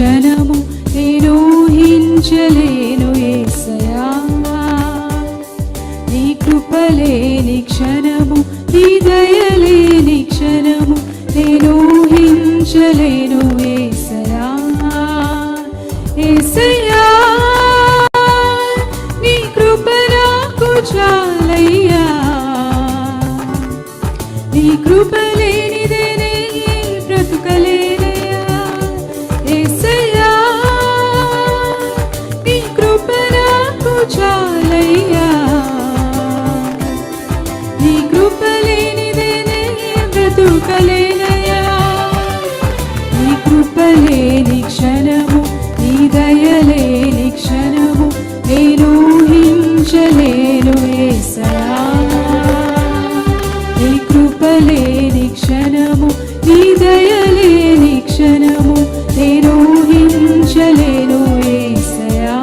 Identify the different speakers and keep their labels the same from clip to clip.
Speaker 1: క్షణము నేను ఊహించలేను యేసయ్యా, నీ కృపలేని క్షణము, నీ దయలేని క్షణము నేను ఊహించలేను యేసయ్యా. యేసయ్యా నీ కృప నాకు చాలయ్యా, నీ కృప లేనిదే నే బ్రతుకలేనయ్యా. యేసయ్యా నీ కృప నాకు చాలయ్యా, నీ కృప లేనిదే నే బ్రతుకలేనయ్యా. నీ కృప లేని క్షణము, నీ దయలేని క్షణము నేను ఊహించలేను యేసయ్యా. నీ కృపలేని క్షణము, నీ దయలేని క్షణము నేను ఊహించలేను యేసయ్యా.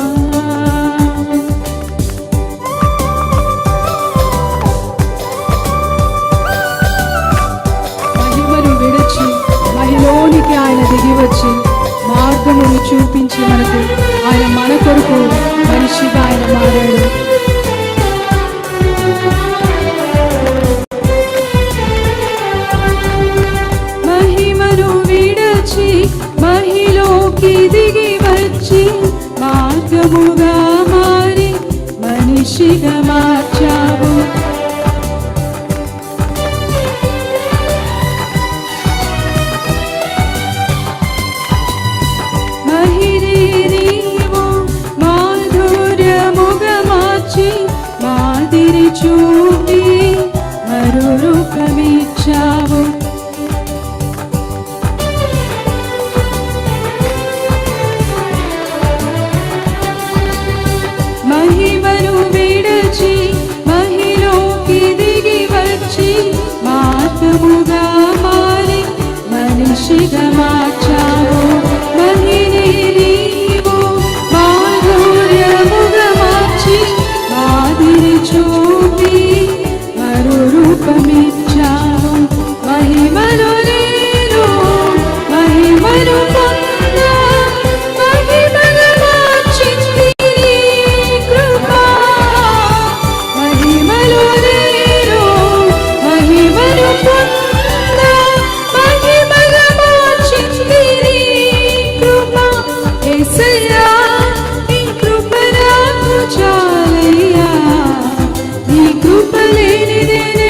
Speaker 1: మహిమను విడచి మహిలోనికి ఆయన దిగి వచ్చి మార్గమును చూపించి మనకు ఆయన మన కొరకు మనిషిగా ఆయన మారాడు. మహిమను విడచి మహిలోకి దిగి వచ్చి మార్గముగా మారి మనిషిగా మార్చావు. చూపి మరో రూపమిచ్చావు. మహిమను విడచి మహిలోకి దిగి వచ్చి మార్గముగా మారి మనిషిగా మార్చావు. మహిని నీవు మాధుర్యముగా మార్చి మాదిరి చూపి మరో రూపమిచ్చావు. మహిమను నేను మహిమను పొందా మహిమగా మార్చింది నీ కృప. మహిమను నేను మహిమను పొందా మహిమగా మార్చింది నీ కృప. యేసయ్యా నీ కృప నాకు చాలయ్యా, నీ కృప లేనిదే నే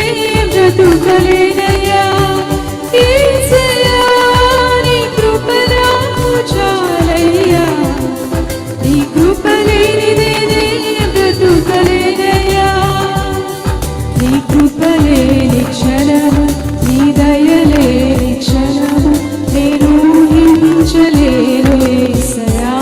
Speaker 1: బ్రతుకలేనయ్యా. యేసయ్యా నీ కృప నాకు చాలయ్యా, నీ కృప లేనిదే నే బ్రతుకలేనయ్యా. నీ కృప లేని క్షణము, నీ దయలేని క్షణము నేను ఊహించలేను యేసయ్యా.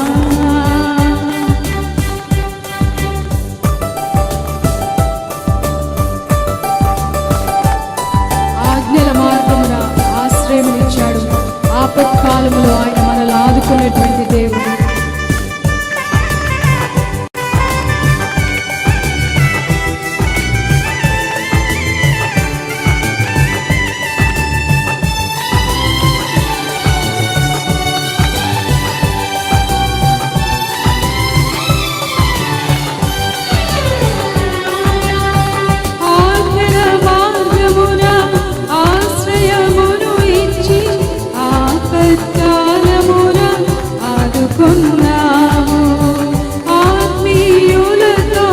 Speaker 1: ఆజ్ఞల మార్గమున ఆశ్రయమునిచ్చాడు. ఆపత్కాలములో ఆయన మనల్ని ఆదుకునేటువంటి దేవుడు. ఆజ్ఞల మార్గమున ఆశ్రయమును ఇచ్చి ఆపత్కాలమున ఆదుకున్నావు. ఆత్మీయులతో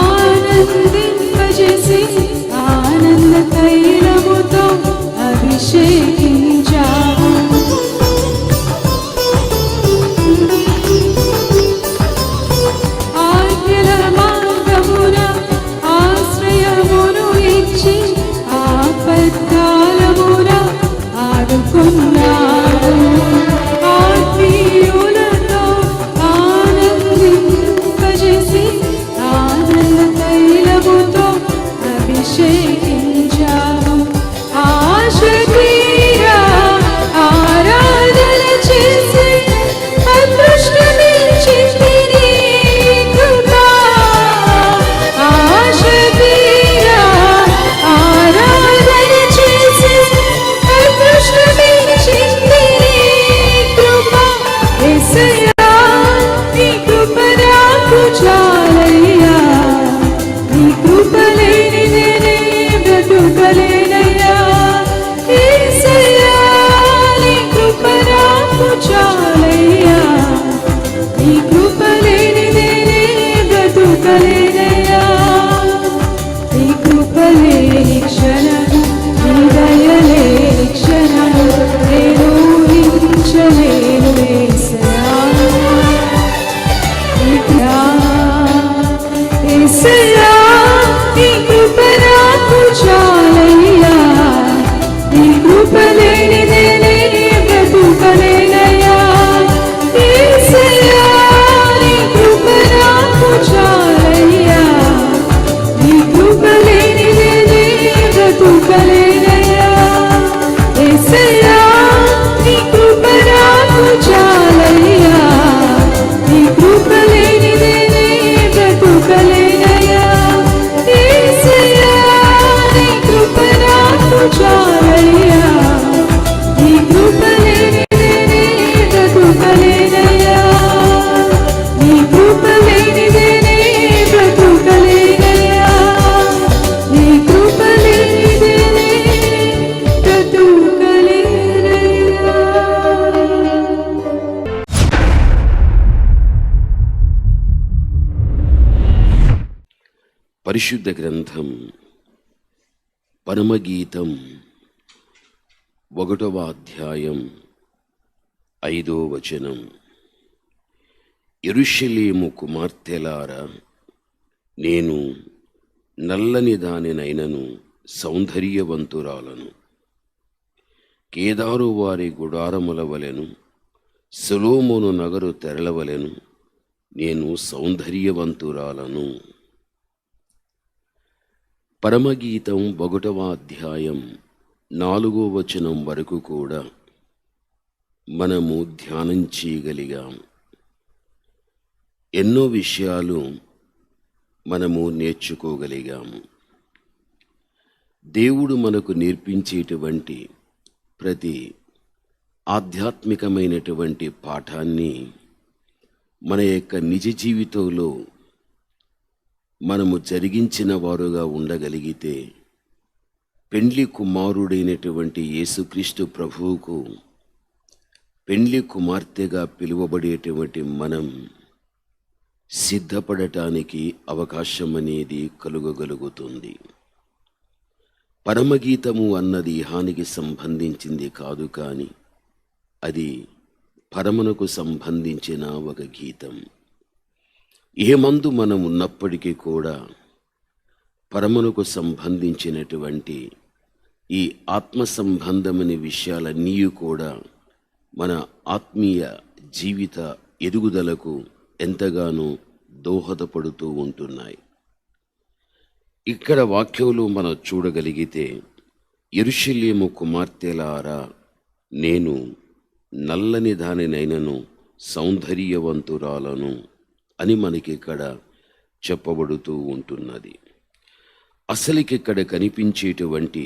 Speaker 1: ఆనందింపజేసి ఆనంద తైలముతో అభిషేకించావు. ఆజ్ఞల మార్గమున ఆశ్రయమును ఇచ్చి ఆపత్కాలమున ఆదుకున్నావు. ఆత్మీయులతో ఆనందింపజేసి ఆనంద తైలముతో అభిషేకించావు. ఆశ తీరా ఆరాధన చేసి అదృష్టమిచ్చింది నీ కృప. ఆశ తీరా ఆరాధన చేసి అదృష్టమిచ్చింది నీ కృప. యేసయ్యా నీ కృప నాకు చాలయ్యా, నీ కృప లేనిదే నేను బ్రతుకలేనయ్యా. యేసయ్యా నీ కృప నాకు చాలయ్యా, నీ కృప లేనిదే నేను బ్రతుకలేనయ్యా. యేసయ్యా నీ కృప నాకు చాలయ్యా, నీ కృప లేనిదే నేను బ్రతుకలేనయ్యా. యేసయ్యా నీ కృప నాకు చాలయ్యా, నీ కృప లేనిదే నేను బ్రతుకలేనయ్యా. నీ కృప లేనిదే నేను బ్రతుకలేనయ్యా. నీ కృప లేనిదే నేను బ్రతుకలేనయ్యా.
Speaker 2: పరిశుద్ధ గ్రంథం పరమగీతం 1వ అధ్యాయం 5వ వచనం. యెరూషలేము కుమార్తెలారా, నేను నల్లని దానినైనను సౌందర్యవంతురాలను. కేదారు వారి గుడారముల వలెను, సొలొమోను నగరు తెరల వలెను నేను సౌందర్యవంతురాలను. పరమగీతం 1వ అధ్యాయం 4వ వచనం వరకు కూడా మనము ధ్యానం చేయగలిగాం. ఎన్నో విషయాలు మనము నేర్చుకోగలిగాము. దేవుడు మనకు నేర్పించేటువంటి ప్రతి ఆధ్యాత్మికమైనటువంటి పాఠాన్ని మన యొక్క నిజ జీవితంలో మనము జరిగించిన వారుగా ఉండగలిగితే, పెండ్లి కుమారుడైనటువంటి యేసుక్రీస్తు ప్రభువుకు పెండ్లి కుమార్తెగా పిలువబడేటువంటి మనం సిద్ధపడటానికి అవకాశం అనేది కలుగగలుగుతుంది. పరమగీతము అన్నది ఇహానికి సంబంధించింది కాదు, కానీ అది పరమునకు సంబంధించిన ఒక గీతం. ఏమందు మనం ఉన్నప్పటికీ కూడా పరమునకు సంబంధించినటువంటి ఈ ఆత్మ సంబంధమైన విషయాలన్నీ కూడా మన ఆత్మీయ జీవిత ఎదుగుదలకు ఎంతగానో దోహదపడుతూ ఉంటున్నాయి. ఇక్కడ వాక్యంలో మనం చూడగలిగితే, యెరూషలేము కుమార్తెలారా, నేను నల్లని దానినైనను సౌందర్యవంతురాలను అని మనకి ఇక్కడ చెప్పబడుతూ ఉంటున్నది. అసలుకి ఇక్కడ కనిపించేటువంటి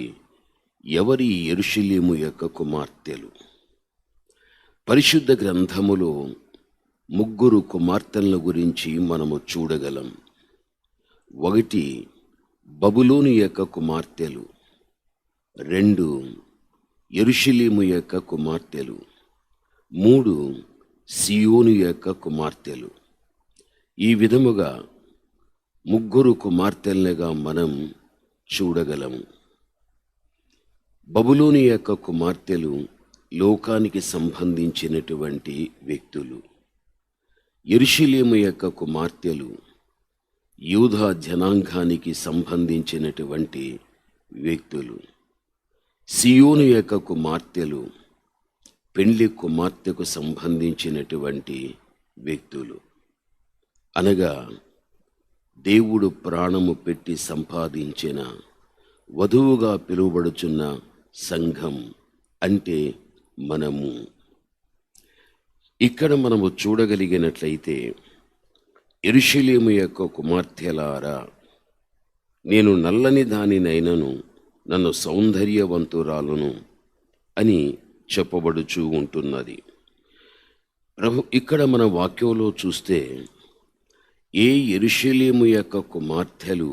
Speaker 2: ఎవరి యెరూషలేము యొక్క కుమార్తెలు? పరిశుద్ధ గ్రంథములో 3 కుమార్తెల గురించి మనము చూడగలం. 1 బబులోను యొక్క కుమార్తెలు, 2 యెరూషలేము యొక్క కుమార్తెలు, 3 సియోను యొక్క కుమార్తెలు. ఈ విధముగా 3 కుమార్తెలుగా మనం చూడగలము. బబులోను యొక్క కుమార్తెలు లోకానికి సంబంధించినటువంటి వ్యక్తులు. యెరూషలేము యొక్క కుమార్తెలు యూదా జనాంగానికి సంబంధించినటువంటి వ్యక్తులు. సియోను యొక్క కుమార్తెలు పెండ్లి కుమార్తెకు సంబంధించినటువంటి వ్యక్తులు. అనగా దేవుడు ప్రాణము పెట్టి సంపాదించిన వధువుగా పిలువబడుచున్న సంఘం అంటే మనము. ఇక్కడ మనము చూడగలిగినట్లయితే, యెరూషలేము యొక్క కుమార్తెలారా, నేను నల్లని దానినైనను నన్ను సౌందర్యవంతురాలను అని చెప్పబడుచూ ఉంటున్నది. ఇక్కడ మన వాక్యంలో చూస్తే, ఏ యెరూషలేము యొక్క కుమార్తెలు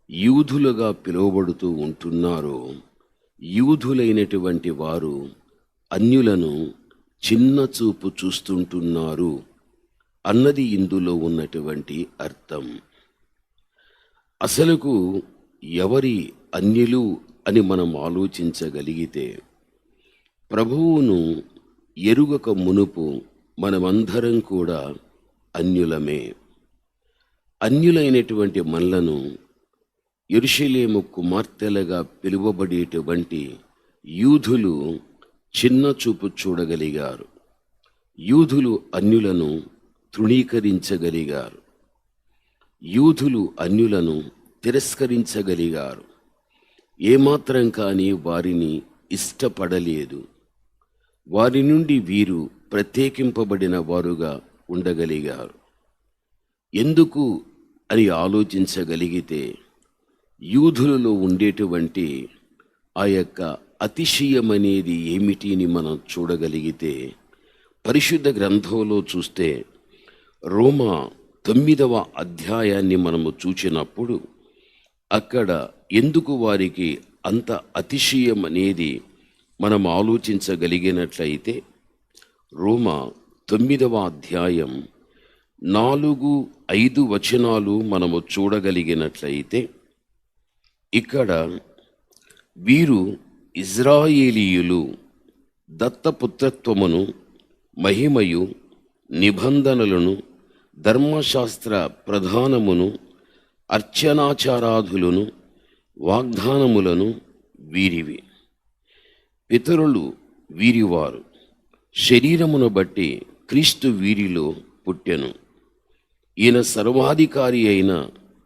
Speaker 2: యూదులుగా పిలువబడుతూ ఉంటున్నారో, యూదులైనటువంటి వారు అన్యులను చిన్న చూపు చూస్తుంటున్నారు అన్నది ఇందులో ఉన్నటువంటి అర్థం. అసలుకు ఎవరి అన్యులు అని మనం ఆలోచించగలిగితే, ప్రభువును ఎరుగక మునుపు మనమందరం కూడా అన్యులమే. అన్యులైనటువంటి మనలను యెరూషలేము కుమార్తెలుగా పిలువబడేటువంటి యూదులు చిన్న చూపు చూడగలిగారు. యూదులు అన్యులను తృణీకరించగలిగారు. యూదులు అన్యులను తిరస్కరించగలిగారు. ఏమాత్రం కానీ వారిని ఇష్టపడలేదు. వారి నుండి వీరు ప్రత్యేకింపబడిన వారుగా ఉండగలిగారు. ఎందుకు అని ఆలోచించగలిగితే యూదులలో ఉండేటువంటి ఆ యొక్క అతిశయం అనేది ఏమిటి అని మనం చూడగలిగితే పరిశుద్ధ గ్రంథంలో చూస్తే రోమా 9వ అధ్యాయాన్ని మనము చూచినప్పుడు అక్కడ ఎందుకు వారికి అంత అతిశయం అనేది మనం ఆలోచించగలిగినట్లయితే రోమా 9వ అధ్యాయం 4-5 వచనాలు మనము చూడగలిగినట్లయితే ఇక్కడ వీరు ఇజ్రాయేలీయులు దత్తపుత్రత్వమును, మహిమయు, నిబంధనలను, ధర్మశాస్త్ర ప్రధానమును, అర్చనాచారాధులను, వాగ్దానములను వీరివి. పితరులు వీరివారు. శరీరమును బట్టి క్రీస్తు వీరిలో పుట్టెను. ఈయన సర్వాధికారి అయిన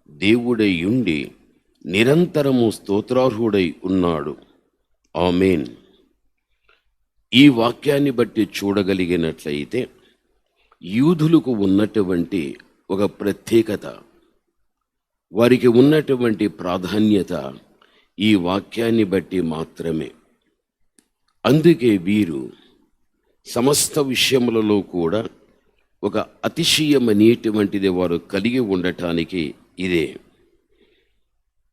Speaker 2: దేవుడై ఉండి నిరంతరము స్తోత్రార్హుడై ఉన్నాడు. ఆమేన్. ఈ వాక్యాన్ని బట్టి చూడగలిగినట్లయితే యూదులకు ఉన్నటువంటి ఒక ప్రత్యేకత, వారికి ఉన్నటువంటి ప్రాధాన్యత ఈ వాక్యాన్ని బట్టి మాత్రమే. అందుకే వీరు సమస్త విషయములలో కూడా ఒక అతిశయం అనేటువంటిది వారు కలిగి ఉండటానికి ఇదే.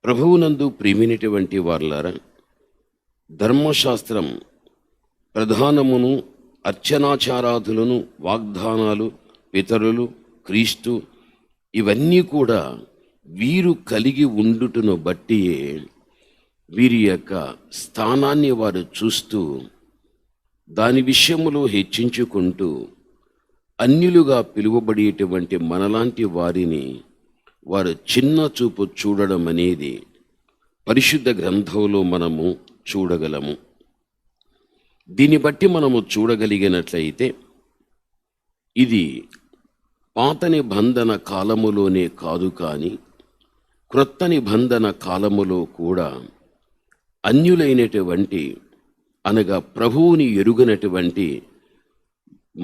Speaker 2: ప్రభువునందు ప్రియమైనటువంటి వారలారా, ధర్మశాస్త్రం ప్రధానమును, అర్చనాచారాధులను, వాగ్దానాలు, పితరులు, క్రీస్తు, ఇవన్నీ కూడా వీరు కలిగి ఉండుటను బట్టియే వీరి యొక్క స్థానాన్ని వారు చూస్తూ దాని విషయములో హెచ్చించుకుంటూ అన్యులుగా పిలువబడేటువంటి మనలాంటి వారిని వారు చిన్న చూపు చూడడం అనేది పరిశుద్ధ గ్రంథంలో మనము చూడగలము. దీన్ని బట్టి మనము చూడగలిగినట్లయితే ఇది పాత నిబంధన కాలములోనే కాదు, కానీ క్రొత్త నిబంధన కాలములో కూడా అన్యులైనటువంటి అనగా ప్రభువుని ఎరుగనటువంటి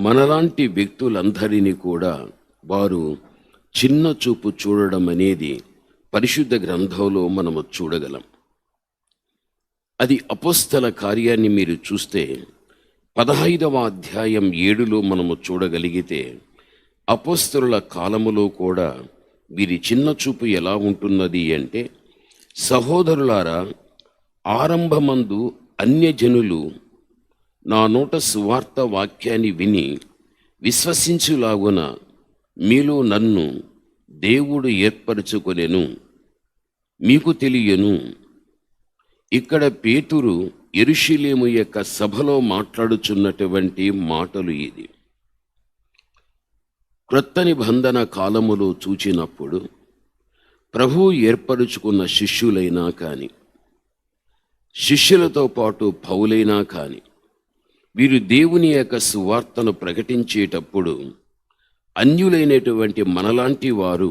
Speaker 2: మనలాంటి వ్యక్తులందరినీ కూడా వారు చిన్న చూపు చూడడం అనేది పరిశుద్ధ గ్రంథంలో మనము చూడగలం. అది అపోస్తల కార్యాన్ని మీరు చూస్తే 15వ అధ్యాయం 7లో మనము చూడగలిగితే అపోస్తలుల కాలములో కూడా వీరి చిన్న చూపు ఎలా ఉంటున్నది అంటే, సహోదరులారా, ఆరంభమందు అన్యజనులు నా నోట సువార్త వాక్యాన్ని విని విశ్వసించులాగున మీలో నన్ను దేవుడు ఏర్పరచుకొనెను. మీకు తెలియను. ఇక్కడ పేతురు యెరూషలేము యొక్క సభలో మాట్లాడుచున్నటువంటి మాటలు ఇది. క్రొత్త నిబంధన కాలములో చూచినప్పుడు ప్రభువు ఏర్పరుచుకున్న శిష్యులైనా కానీ, శిష్యులతో పాటు పౌలైనా కానీ, వీరు దేవుని యొక్క సువార్తను ప్రకటించేటప్పుడు అన్యులైనటువంటి మనలాంటి వారు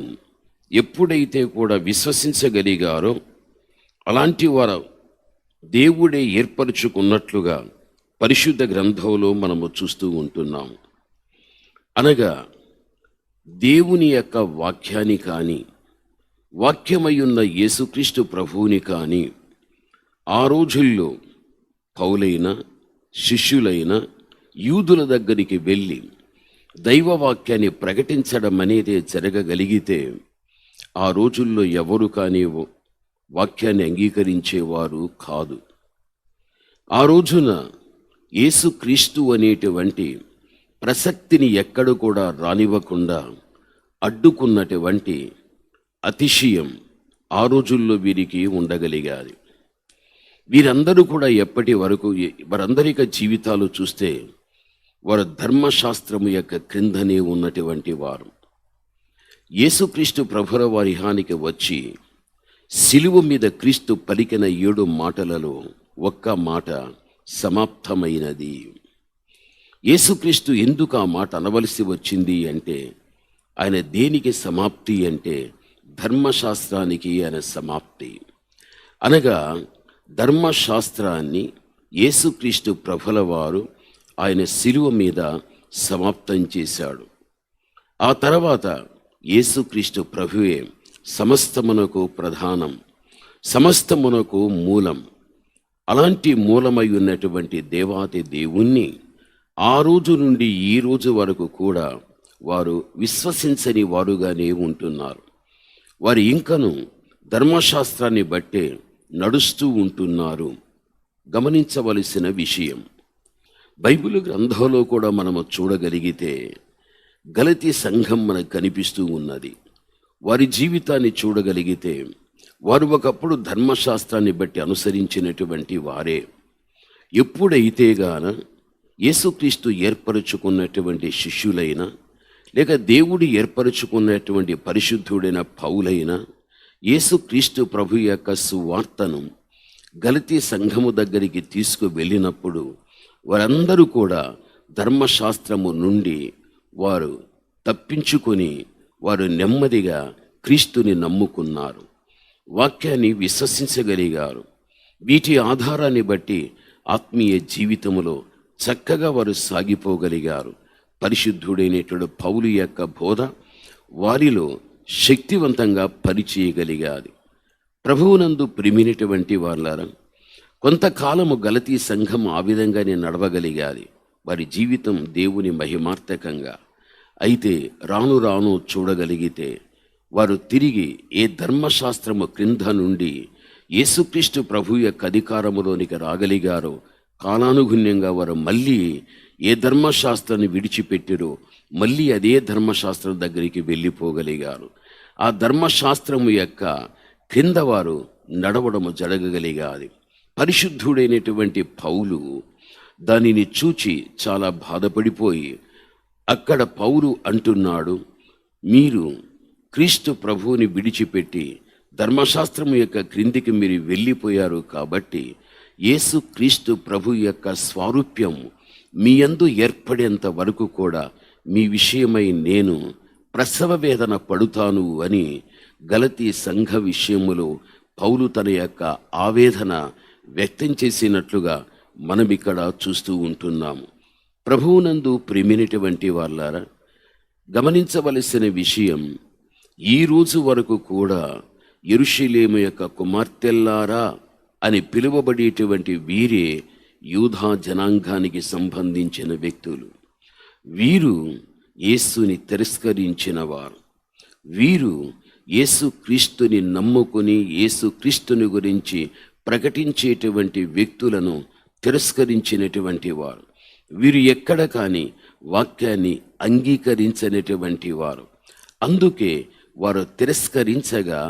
Speaker 2: ఎప్పుడైతే కూడా విశ్వసించగలిగారో అలాంటి వారు దేవుడే ఏర్పరచుకున్నట్లుగా పరిశుద్ధ గ్రంథంలో మనము చూస్తూ ఉంటున్నాం. అనగా దేవుని యొక్క వాక్యాన్ని కానీ, వాక్యమయ్యున్న యేసుక్రీస్తు ప్రభువుని కానీ ఆ రోజుల్లో పౌలైన, శిష్యులైన యూదుల దగ్గరికి వెళ్ళి దైవవాక్యాన్ని ప్రకటించడం అనేది జరగగలిగితే ఆ రోజుల్లో ఎవరు కానీ వాక్యాన్ని అంగీకరించేవారు కాదు. ఆ రోజున యేసుక్రీస్తు అనేటువంటి ప్రసక్తిని ఎక్కడ కూడా రానివ్వకుండా అడ్డుకున్నటువంటి అతిశయం ఆ రోజుల్లో వీరికి ఉండగలిగాది. వీరందరూ కూడా ఎప్పటి వరకు వారందరిక జీవితాలు చూస్తే వారు ధర్మశాస్త్రము యొక్క క్రిందనే ఉన్నటువంటి వారు. యేసుక్రీస్తు ప్రభుల వారి హానికి వచ్చి శిలువ మీద క్రీస్తు పలికిన 7 మాటలలో ఒక్క మాట సమాప్తమైనది. యేసుక్రీస్తు ఎందుకు ఆ మాట అనవలసి వచ్చింది అంటే, ఆయన దేనికి సమాప్తి అంటే ధర్మశాస్త్రానికి ఆయన సమాప్తి. అనగా ధర్మశాస్త్రాన్ని యేసుక్రీస్తు ప్రభుల వారు ఆయన శిలువ మీద సమాప్తం చేశాడు. ఆ తర్వాత యేసుక్రీస్తు ప్రభువే సమస్తమునకు ప్రధానం, సమస్తమునకు మూలం. అలాంటి మూలమై ఉన్నటువంటి దేవాతి దేవుణ్ణి ఆ రోజు నుండి ఈ రోజు వరకు కూడా వారు విశ్వసించని వారుగానే ఉంటున్నారు. వారు ఇంకను ధర్మశాస్త్రాన్ని బట్టే నడుస్తూ ఉంటున్నారు. గమనించవలసిన విషయం, బైబిల్ గ్రంథంలో కూడా మనము చూడగలిగితే గలతీ సంఘం మనకు కనిపిస్తూ ఉన్నది. వారి జీవితాన్ని చూడగలిగితే వారు ఒకప్పుడు ధర్మశాస్త్రాన్ని బట్టి అనుసరించినటువంటి వారే. ఎప్పుడైతే గాన యేసుక్రీస్తు ఏర్పరచుకున్నటువంటి శిష్యులైనా, లేక దేవుడు ఏర్పరచుకున్నటువంటి పరిశుద్ధుడైన పౌలైనా యేసుక్రీస్తు ప్రభు యొక్క సువార్తను గలతీ సంఘము దగ్గరికి తీసుకువెళ్ళినప్పుడు వారందరూ కూడా ధర్మశాస్త్రము నుండి వారు తప్పించుకొని వారు నెమ్మదిగా క్రీస్తుని నమ్ముకున్నారు, వాక్యాన్ని విశ్వసించగలిగారు. వీటి ఆధారాన్ని బట్టి ఆత్మీయ జీవితంలో చక్కగా వారు సాగిపోగలిగారు. పరిశుద్ధుడైనటువంటి పౌలు యొక్క బోధ వారిలో శక్తివంతంగా పనిచేయగలిగాది. ప్రభువునందు ప్రియమైనటువంటి వాళ్ళారా, కొంతకాలము గలతీ సంఘం ఆ విధంగానే నడవగలిగాది, వారి జీవితం దేవుని మహిమార్థకంగా. అయితే రాను రాను చూడగలిగితే వారు తిరిగి ఏ ధర్మశాస్త్రము క్రింద నుండి యేసుక్రీస్తు ప్రభు యొక్క అధికారములోనికి రాగలిగారో, కాలానుగుణ్యంగా వారు మళ్ళీ ఏ ధర్మశాస్త్రాన్ని విడిచిపెట్టిరో మళ్ళీ అదే ధర్మశాస్త్రం దగ్గరికి వెళ్ళిపోగలిగారు. ఆ ధర్మశాస్త్రము యొక్క క్రింద వారు నడవడము జరగగలిగాది. పరిశుద్ధుడైనటువంటి పౌలు దానిని చూచి చాలా బాధపడిపోయి, అక్కడ పౌలు అంటున్నాడు, మీరు క్రీస్తు ప్రభువుని విడిచిపెట్టి ధర్మశాస్త్రము యొక్క క్రిందికి మీరు వెళ్ళిపోయారు కాబట్టి యేసు క్రీస్తు ప్రభు యొక్క స్వారూప్యం మీ యందు ఏర్పడేంత వరకు కూడా మీ విషయమై నేను ప్రసవ వేదన పడుతాను అని గలతీ సంఘ విషయములో పౌలు తన యొక్క ఆవేదన వ్యక్తం చేసినట్లుగా మనం ఇక్కడ చూస్తూ ఉంటున్నాము. ప్రభువునందు ప్రియమైనటువంటి వాళ్ళారా, గమనించవలసిన విషయం, ఈ రోజు వరకు కూడా యెరూషలేము యొక్క కుమార్తెల్లారా అని పిలువబడేటువంటి వీరే యూదా జనాంగానికి సంబంధించిన వ్యక్తులు. వీరు యేసుని తిరస్కరించిన వారు. వీరు యేసు క్రీస్తుని నమ్ముకొని యేసు క్రీస్తుని గురించి ప్రకటించేటువంటి వ్యక్తులను తిరస్కరించినటువంటి వారు. వీరు ఎక్కడ కానీ వాక్యాన్ని అంగీకరించినటువంటి వారు. అందుకే వారు తిరస్కరించగా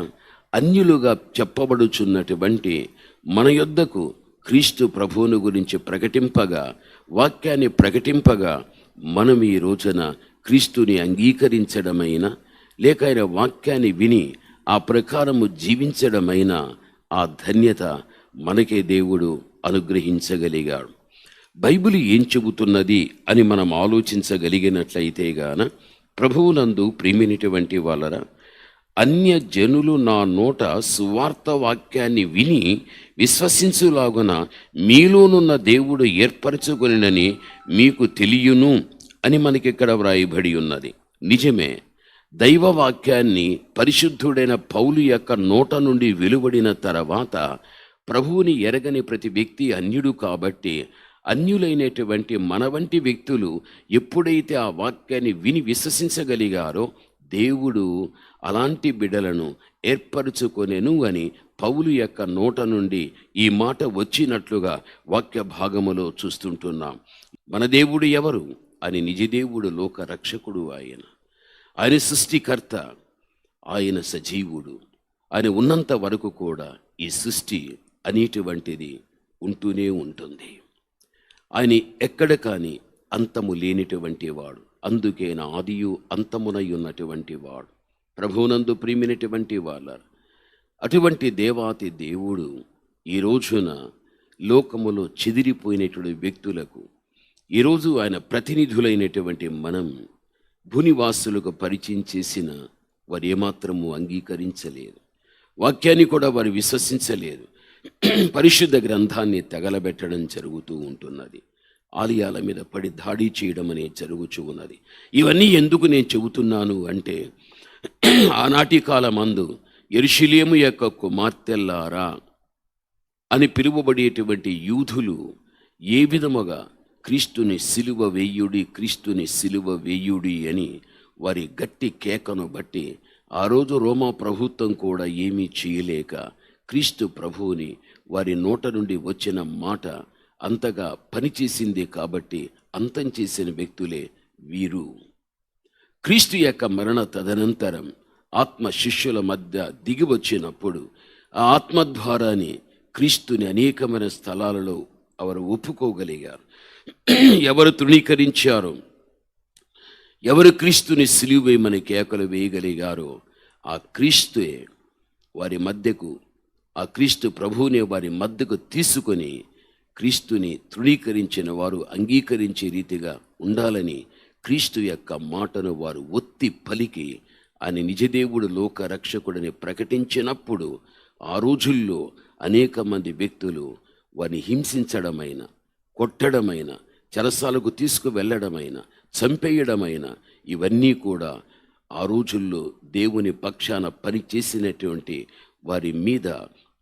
Speaker 2: అన్యులుగా చెప్పబడుచున్నటువంటి మన యొద్దకు క్రీస్తు ప్రభువును గురించి ప్రకటింపగా, వాక్యాన్ని ప్రకటింపగా, మనం ఈ రోజున క్రీస్తుని అంగీకరించడమైనా లేక ఆయన వాక్యాన్ని విని ఆ ప్రకారము జీవించడమైనా ఆ ధన్యత మనకే దేవుడు అనుగ్రహించగలిగాడు. బైబిల్ ఏం చెబుతున్నది అని మనం ఆలోచించగలిగినట్లయితే గాన, ప్రభువునందు ప్రియమైనటువంటి వాళ్ళరా, అన్య జనులు నా నోట సువార్త వాక్యాన్ని విని విశ్వసించులాగున మీలోనున్న దేవుడు ఏర్పరచుకొనినని మీకు తెలియను అని మనకిక్కడ వ్రాయబడి ఉన్నది. నిజమే, దైవ వాక్యాన్ని పరిశుద్ధుడైన పౌలు యొక్క నోట నుండి వెలువడిన తర్వాత ప్రభువుని ఎరగని ప్రతి వ్యక్తి అన్యుడు కాబట్టి అన్యులైనటువంటి మన వంటి వ్యక్తులు ఎప్పుడైతే ఆ వాక్యాన్ని విని విశ్వసించగలిగారో దేవుడు అలాంటి బిడ్డలను ఏర్పరచుకొనెను అని పౌలు యొక్క నోట నుండి ఈ మాట వచ్చినట్లుగా వాక్య భాగములో చూస్తుంటున్నాం. మన దేవుడు ఎవరు అని? నిజదేవుడు, లోక రక్షకుడు ఆయన. ఆయన సృష్టికర్త, ఆయన సజీవుడు. ఆయన ఉన్నంత వరకు కూడా ఈ సృష్టి అనేటువంటిది ఉంటూనే ఉంటుంది. ఆయన ఎక్కడ కానీ అంతము లేనిటువంటి వాడు. అందుకే నా ఆదియు అంతమునై ఉన్నటువంటి వాడు. ప్రభువునందు ప్రియమైనటువంటి వాళ్ళ అటువంటి దేవాతి దేవుడు ఈ రోజున లోకములో చెదిరిపోయినటువంటి వ్యక్తులకు ఈరోజు ఆయన ప్రతినిధులైనటువంటి మనం భూనివాసులకు పరిచయం చేసిన వారు ఏమాత్రము అంగీకరించలేదు, వాక్యాన్ని కూడా వారు విశ్వసించలేదు. పరిశుద్ధ గ్రంథాన్ని తగలబెట్టడం జరుగుతూ ఉంటున్నది, ఆలయాల మీద పడి దాడి చేయడం అనేది జరుగుతూ ఉన్నది. ఇవన్నీ ఎందుకు నేను చెబుతున్నాను అంటే, ఆనాటి కాలమందు యెరూషలేము యొక్క కుమార్తెల్లారా అని పిలువబడేటువంటి యూదులు ఏ విధముగా క్రీస్తుని సిలువ వేయుడి, క్రీస్తుని సిలువ వేయుడి అని వారి గట్టి కేకను బట్టి ఆ రోజు రోమా ప్రభుత్వం కూడా ఏమీ చేయలేక క్రీస్తు ప్రభువుని వారి నోట నుండి వచ్చిన మాట అంతగా పనిచేసింది కాబట్టి అంతం చేసిన వ్యక్తులే వీరు. క్రీస్తు యొక్క మరణ తదనంతరం ఆత్మ శిష్యుల మధ్య దిగి వచ్చినప్పుడు ఆ ఆత్మ ద్వారానే క్రీస్తుని అనేకమైన స్థలాలలో వారు ఒప్పుకోగలిగారు. ఎవరు తృణీకరించారో, ఎవరు క్రీస్తుని సిలువేయమని కేకలు వేయగలిగారో ఆ క్రీస్తుయే వారి మధ్యకు, ఆ క్రీస్తు ప్రభువునే వారి మధ్యకు తీసుకొని క్రీస్తుని తృణీకరించిన వారు అంగీకరించే రీతిగా ఉండాలని క్రీస్తు యొక్క మాటను వారు ఒత్తి పలికి ఆయన నిజదేవుడు లోక రక్షకుడని ప్రకటించినప్పుడు ఆ రోజుల్లో అనేక మంది వ్యక్తులు వారిని హింసించడమైన, కొట్టడమైన, చెరసాలకు తీసుకువెళ్ళడమైన, చంపేయడమైన ఇవన్నీ కూడా ఆ రోజుల్లో దేవుని పక్షాన పనిచేసినటువంటి వారి మీద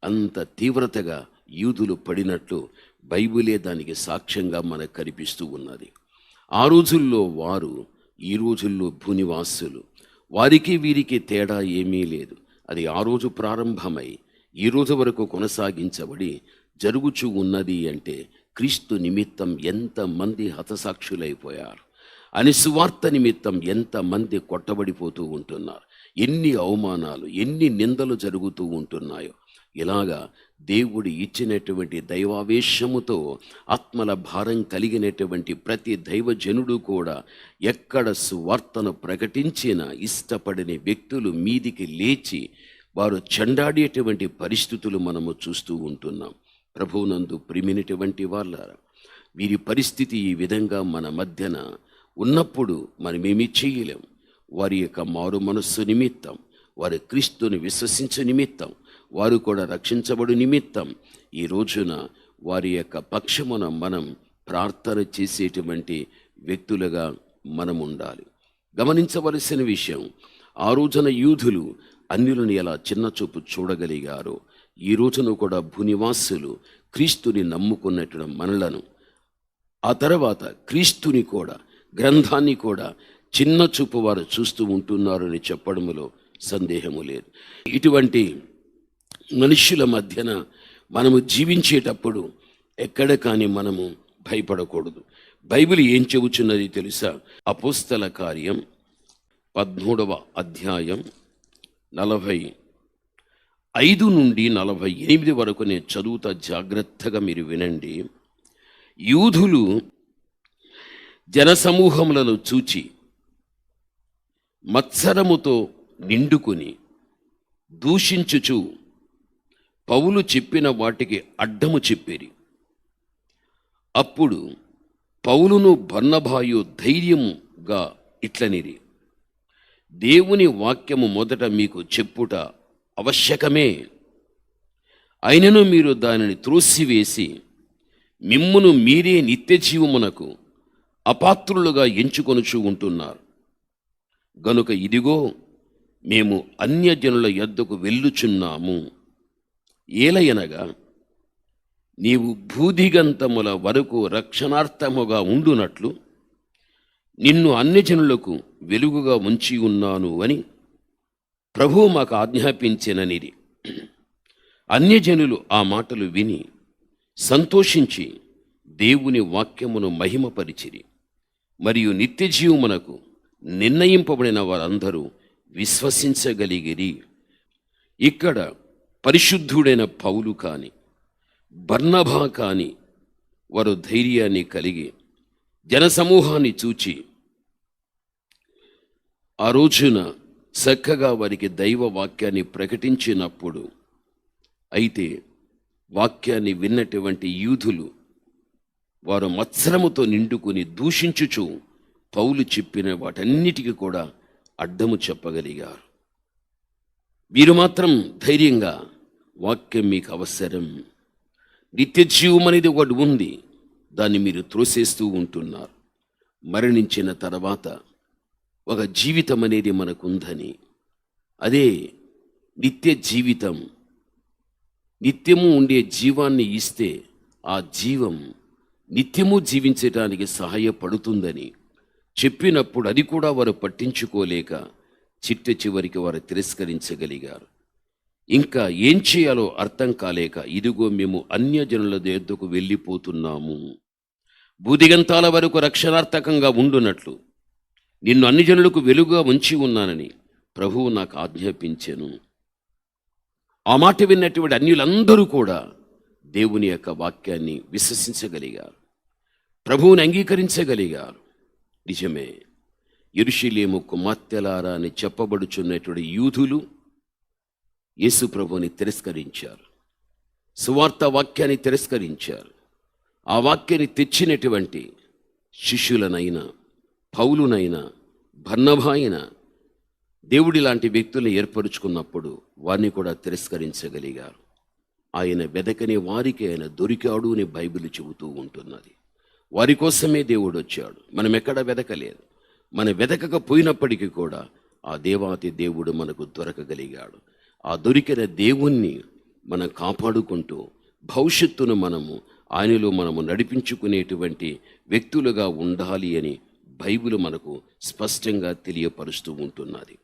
Speaker 2: అంత తీవ్రతగా యూదులు పడినట్లు బైబిలే దానికి సాక్ష్యంగా మనకు కనిపిస్తూ ఉన్నది. ఆ రోజుల్లో వారు, ఈ రోజుల్లో భూనివాసులు, వారికి వీరికి తేడా ఏమీ లేదు. అది ఆ రోజు ప్రారంభమై ఈ రోజు వరకు కొనసాగించబడి జరుగుచూ ఉన్నది అంటే క్రీస్తు నిమిత్తం ఎంతమంది హతసాక్షులైపోయారు, అని సువార్త నిమిత్తం ఎంతమంది కొట్టబడిపోతూ ఉంటున్నారు, ఎన్ని అవమానాలు, ఎన్ని నిందలు జరుగుతూ ఉంటున్నాయో. ఇలాగా దేవుడు ఇచ్చినటువంటి దైవావేశముతో ఆత్మల భారం కలిగినటువంటి ప్రతి దైవజనుడు కూడా ఎక్కడ సువార్తను ప్రకటించినా ఇష్టపడని వ్యక్తులు మీదికి లేచి వారు చెండాడేటువంటి పరిస్థితులు మనము చూస్తూ ఉంటున్నాం. ప్రభువునందు ప్రియమైనటువంటి వాళ్ళారా, వీరి పరిస్థితి ఈ విధంగా మన మధ్యన ఉన్నప్పుడు మనమేమీ చేయలేం. వారి యొక్క మారు మనస్సు నిమిత్తం, వారి క్రీస్తుని విశ్వసించే నిమిత్తం, వారు కూడా రక్షించబడు నిమిత్తం ఈ రోజున వారి యొక్క పక్షమున మనం ప్రార్థన చేసేటువంటి వ్యక్తులుగా మనం ఉండాలి. గమనించవలసిన విషయం, ఆ రోజున యూదులు అన్యులను ఎలా చిన్నచూపు చూడగలిగారో ఈ రోజున కూడా భూనివాసులు క్రీస్తుని నమ్ముకున్నటువంటి మనలను, ఆ తర్వాత క్రీస్తుని కూడా, గ్రంథాన్ని కూడా చిన్న చూపు వారు చూస్తూ ఉంటున్నారని చెప్పడంలో సందేహము లేదు. ఇటువంటి మనుష్యుల మధ్యన మనము జీవించేటప్పుడు ఎక్కడ కానీ మనము భయపడకూడదు. బైబిల్ ఏం చెబుతున్నది తెలుసా? అపోస్తల కార్యం 13వ అధ్యాయం 45 నుండి 48 వరకు నేను చదువుతా, జాగ్రత్తగా మీరు వినండి. యూదులు జనసమూహములను చూచి మత్సరముతో నిండుకుని దూషించుచు పౌలు చెప్పిన వాటికి అడ్డము చెప్పిరి. అప్పుడు పౌలును బర్నబాయు ధైర్యముగా ఇట్లనిరి, దేవుని వాక్యము మొదట మీకు చెప్పుట ఆవశ్యకమే, అయినను మీరు దానిని త్రోసివేసి మిమ్మును మీరే నిత్యజీవమునకు అపాత్రులుగా ఎంచుకొనుచూ ఉంటున్నారు. గనుక ఇదిగో మేము అన్యజనుల యొద్దకు వెళ్ళుచున్నాము. ఏలయనగా నీవు భూదిగంతముల వరకు రక్షణార్థముగా ఉండునట్లు నిన్ను అన్యజనులకు వెలుగుగా ఉంచి ఉన్నాను అని ప్రభువు మాకు ఆజ్ఞాపించిననిది. అన్యజనులు ఆ మాటలు విని సంతోషించి దేవుని వాక్యమును మహిమపరిచిరి. మరియు నిత్యజీవమునకు నిర్ణయింపబడిన వారందరూ విశ్వసించగలిగిరి. ఇక్కడ పరిశుద్ధుడైన పౌలు కాని, బర్నబా కాని వారు ధైర్యాన్ని కలిగి జనసమూహాన్ని చూచి ఆ రోజున చక్కగా వారికి దైవ వాక్యాన్ని ప్రకటించినప్పుడు, అయితే వాక్యాన్ని విన్నటువంటి యూదులు వారు మత్సరముతో నిండుకుని దూషించుచు పౌలు చెప్పిన వాటన్నిటికీ కూడా అడ్డము చెప్పగలిగారు. మీరు మాత్రం ధైర్యంగా వాక్యం మీకు అవసరం, నిత్య జీవం అనేది ఒకటి ఉంది, దాన్ని మీరు త్రోసేస్తూ ఉంటున్నారు. మరణించిన తర్వాత ఒక జీవితం అనేది మనకుందని, అదే నిత్య జీవితం, నిత్యము ఉండే జీవాన్ని ఇస్తే ఆ జీవం నిత్యము జీవించటానికి సహాయపడుతుందని చెప్పినప్పుడు అది కూడా వారు పట్టించుకోలేక చిట్ట చివరికి వారు తిరస్కరించగలిగారు. ఇంకా ఏం చేయాలో అర్థం కాలేక, ఇదిగో మేము అన్యజనుల దగ్గరకు వెళ్ళిపోతున్నాము, భూదిగంతాల వరకు రక్షణార్థకంగా ఉండునట్లు నిన్ను అన్ని జనులకు వెలుగుగా ఉంచి ఉన్నానని ప్రభువు నాకు ఆజ్ఞాపించెను. ఆ మాట విన్నటువంటి అన్యులందరూ కూడా దేవుని యొక్క వాక్యాన్ని విశ్వసించగలిగారు, ప్రభువుని అంగీకరించగలిగారు. నిజమే, యెరూషలేము కుమార్తెలారా అని చెప్పబడుచున్నటువంటి యూదులు యేసు ప్రభువుని తిరస్కరించారు, సువార్త వాక్యాన్ని తిరస్కరించారు. ఆ వాక్యాన్ని తెచ్చినటువంటి శిష్యులనైనా, పౌలునైనా, బర్నబాయినా దేవుడి లాంటి వ్యక్తులను ఏర్పరుచుకున్నప్పుడు వారిని కూడా తిరస్కరించగలిగారు. ఆయన వెదకని వారికి ఆయన దొరికాడు అని బైబిల్ చెబుతూ ఉంటున్నది. వారి కోసమే దేవుడు వచ్చాడు, మనం ఎక్కడ వెదకలేదు. మన వెదకకపోయినప్పటికీ కూడా ఆ దేవాతి దేవుడు మనకు దొరకగలిగాడు. ఆ దొరికిన దేవుణ్ణి మనం కాపాడుకుంటూ భవిష్యత్తును ఆయనలో మనము నడిపించుకునేటువంటి వ్యక్తులుగా ఉండాలి అని బైబిల్ మనకు స్పష్టంగా తెలియపరుస్తూ ఉంటున్నది.